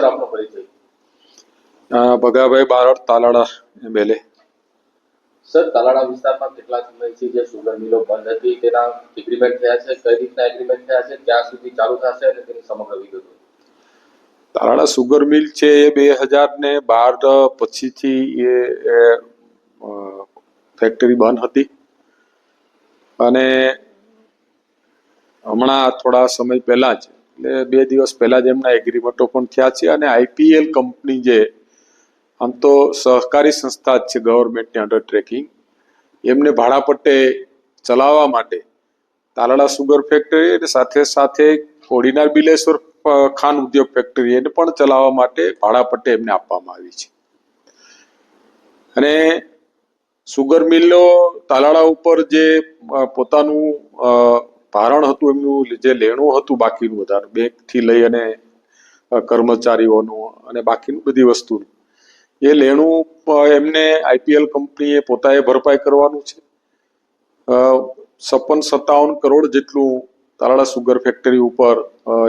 આપનો પરિચય. ભગાભાઈ બારોટ, તાલાળા બેલે. સર, તાલાળા વિસ્તારમાં કેટલા સમયથી જે સુગર મિલો બંધ હતી તેના એગ્રીમેન્ટ થયા છે, કઈ રીતના એગ્રીમેન્ટ થયા છે, ક્યાં સુધી ચાલુ થશે અને તેની સમગ્ર વિગતો. તાલાળા સુગર મિલ છે એ 2012 પછીથી એ ફેક્ટરી બંધ હતી અને હમણાં થોડા સમય પહેલા જ એટલે 2 દિવસ પહેલા જ એમના એગ્રીમેન્ટો પણ થયા છે અને આઈપીએલ કંપની જે આમ તો સહકારી સંસ્થા જ છે ગવર્મેન્ટની અંડર ટ્રેકિંગ, એમને ભાડાપટ્ટે ચલાવવા માટે તાલાળા સુગર ફેક્ટરી અને સાથે સાથે કોડીનાર બિલેશ્વર ખાન ઉદ્યોગ ફેક્ટરી એને પણ ચલાવવા માટે ભાડાપટ્ટે એમને આપવામાં આવી છે. અને સુગર મિલો તાલાળા ઉપર જે પોતાનું ભારણ હતું, એમનું જે લેણું હતું બાકીનું વધારે બેંકથી લઈ અને કર્મચારીઓનું અને બાકીનું બધી વસ્તુનું એ લેણું એમને આઈપીએલ કંપનીએ પોતાએ ભરપાઈ કરવાનું છે. 56-57 કરોડ જેટલું તાલાળા સુગર ફેક્ટરી ઉપર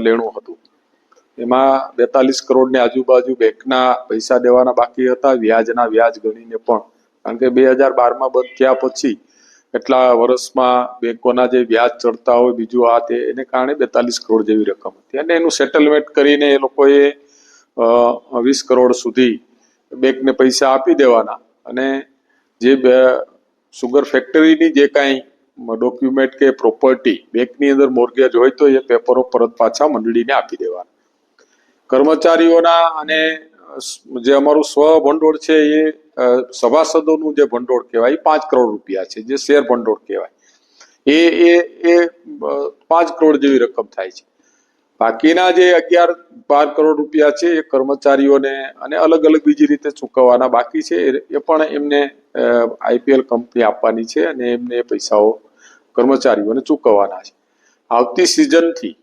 લેણું હતું. એમાં 42 કરોડની આજુબાજુ બેંકના પૈસા દેવાના બાકી હતા, વ્યાજના વ્યાજ ગણીને પણ, કારણ કે 2012માં બંધ થયા પછી એટલા વર્ષમાં બેંકોના જે વ્યાજ ચડતા હોય બીજું આ તે એને કારણે 42 કરોડ જેવી રકમ હતી અને એનું સેટલમેન્ટ કરીને એ લોકોએ 20 કરોડ સુધી બેંકને પૈસા આપી દેવાના અને જે સુગર ફેક્ટરીની જે કાંઈ ડોક્યુમેન્ટ કે પ્રોપર્ટી બેંકની અંદર મોર્ગેજ હોય તો એ પેપરો પરત પાછા મંડળીને આપી દેવાના. કર્મચારીઓના અને જે અમારું સ્વ ભંડોળ છે એ સભાસદોનું જે ભંડોળ કહેવાય એ 5 કરોડ રૂપિયા છે, જે શેર ભંડોળ કહેવાય એ 5 કરોડ જેવી રકમ થાય છે. બાકીના જે 11-12 કરોડ રૂપિયા છે એ કર્મચારીઓને અને અલગ અલગ બીજી રીતે ચૂકવવાના બાકી છે, એ પણ એમને આઈપીએલ કંપની આપવાની છે અને એમને એ પૈસાઓ કર્મચારીઓને ચૂકવવાના છે. આવતી સિઝનથી,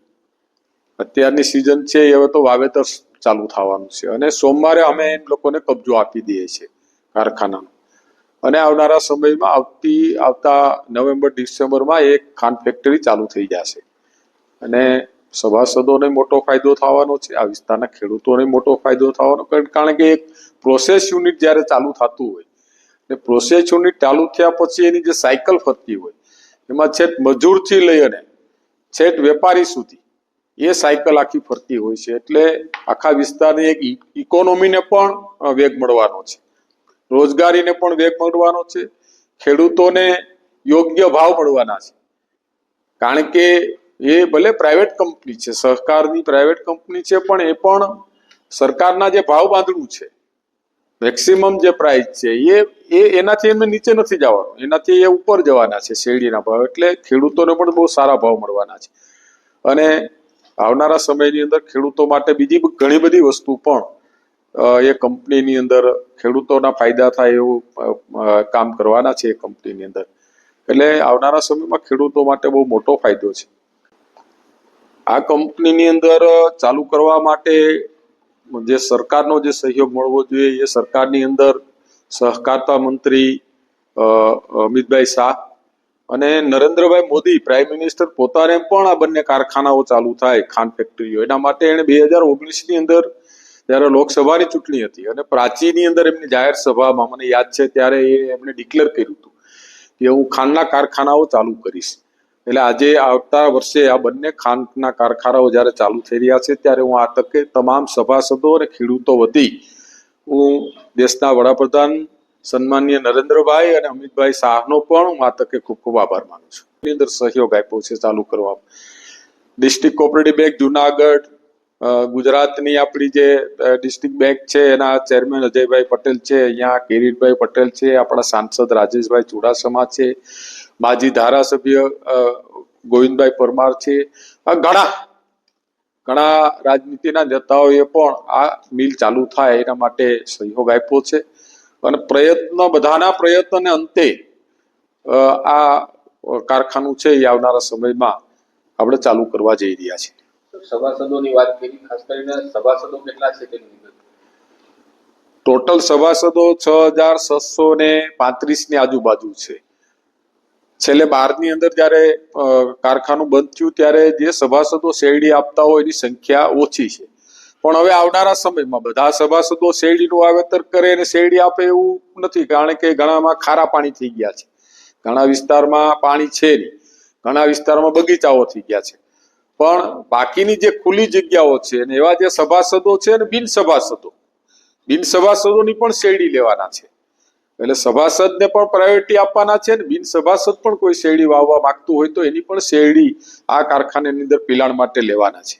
અત્યારની સિઝન છે એ હવે તો વાવેતર ચાલુ થવાનું છે અને સોમવારે અમે એમ લોકોને કબજો આપી દઈએ છીએ કારખાનાનો અને આવનારા સમયમાં આવતા નવેમ્બર-ડિસેમ્બરમાં એક ખાંડ ફેક્ટરી ચાલુ થઈ જશે અને સભાસદોને મોટો ફાયદો થવાનો છે, આ વિસ્તારના ખેડૂતોને મોટો ફાયદો થવાનો, કારણ કે એક પ્રોસેસ યુનિટ જ્યારે ચાલુ થતું હોય ને પ્રોસેસ યુનિટ ચાલુ થયા પછી એની જે સાયકલ ફરતી હોય એમાં છેક મજૂરથી લઈ અને છેક વેપારી સુધી એ સાયકલ આખી ફરતી હોય છે, એટલે આખા વિસ્તારની એક ઇકોનોમીને પણ વેગ મળવાનો છે, રોજગારીને પણ વેગ મળવાનો છે, ખેડૂતોને યોગ્ય ભાવ મળવાના છે. કારણ કે એ ભલે પ્રાઇવેટ કંપની છે, સહકારની પ્રાઇવેટ કંપની છે, પણ એ પણ સરકારના જે ભાવ બાંધણું છે, મેક્સિમમ જે પ્રાઇસ છે એ એનાથી એમને નીચે નથી જવાનું, એનાથી એ ઉપર જવાના છે શેરડીના ભાવ, એટલે ખેડૂતોને પણ બહુ સારા ભાવ મળવાના છે. અને આવનારા સમયની અંદર ખેડૂતો માટે બીજી ઘણી બધી વસ્તુ પણ એ કંપનીની અંદર ખેડૂતોના ફાયદા થાય એવું કામ કરવાના છે એ કંપનીની અંદર, એટલે આવનારા સમયમાં ખેડૂતો માટે બહુ મોટો ફાયદો છે. આ કંપનીની અંદર ચાલુ કરવા માટે જે સરકારનો જે સહયોગ મળવો જોઈએ એ સરકારની અંદર સહકારતા મંત્રી અમિતભાઈ શાહ અને નરેન્દ્રભાઈ મોદી પ્રાઇમ મિનિસ્ટર પોતાને પણ આ બંને કારખાનાઓ ચાલુ થાય ખાંડ ફેક્ટરીઓ, એના માટે એને 2019ની અંદર જ્યારે લોકસભાની ચૂંટણી હતી અને પ્રાચીની અંદર એમની જાહેર સભામાં મને યાદ છે ત્યારે એમણે ડિક્લેર કર્યું હતું કે હું ખાંડના કારખાનાઓ ચાલુ કરીશ. એટલે આજે આવતા વર્ષે આ બંને ખાંડના કારખાનાઓ જ્યારે ચાલુ થઈ રહ્યા છે ત્યારે હું આ તકે તમામ સભાસદો અને ખેડૂતો વતી હું દેશના વડાપ્રધાન સન્માનીય નરેન્દ્રભાઈ અને અમિતભાઈ શાહનો પણ હું આ તકે ખૂબ ખૂબ આભાર માનું છું. એની અંદર સહયોગ આપ્યો છે ચાલુ કરવામાં. ડિસ્ટ્રિક્ટ કોઓપરેટિવ બેંક જુનાગઢ, ગુજરાતની આપણી જે ડિસ્ટ્રિક્ટ બેંક છે એના ચેરમેન અજયભાઈ પટેલ છે, અહીંયા કિરીટભાઈ પટેલ છે, આપણા સાંસદ રાજેશભાઈ ચુડાસમા છે, માજી ધારાસભ્ય ગોવિંદભાઈ પરમાર છે, ઘણા રાજનીતિના નેતાઓએ પણ આ મિલ ચાલુ થાય એના માટે સહયોગ આપ્યો છે અને બધાના પ્રયત્નને અંતે આ કારખાનું છે એ આવનારા સમયમાં આપણે ચાલુ કરવા જઈ રહ્યા છીએ. સભાસદોની વાત કરી, ખાસ કરીને સભાસદો કેટલા છે તેની વિગત. ટોટલ સભાસદો 6,635 ની આજુબાજુ છે. છેલ્લે 12ની અંદર જ્યારે કારખાનું બંધ થયું ત્યારે જે સભાસદો શેરડી આપતા હોય એની સંખ્યા ઓછી છે, પણ હવે આવનારા સમયમાં બધા સભાસદો શેરડીનું વાવેતર કરે અને શેરડી આપે એવું નથી, કારણ કે ઘણામાં ખારા પાણી થઈ ગયા છે, ઘણા વિસ્તારમાં પાણી છે નહીં, ઘણા વિસ્તારમાં બગીચાઓ થઈ ગયા છે, પણ બાકીની જે ખુલ્લી જગ્યાઓ છે અને એવા જે સભાસદો છે અને બિન સભાસદોની પણ શેરડી લેવાના છે. એટલે સભાસદને પણ પ્રાયોરિટી આપવાના છે અને બિન સભાસદ પણ કોઈ શેરડી વાવવા માંગતું હોય તો એની પણ શેરડી આ કારખાનાની અંદર પિલાણ માટે લેવાના છે.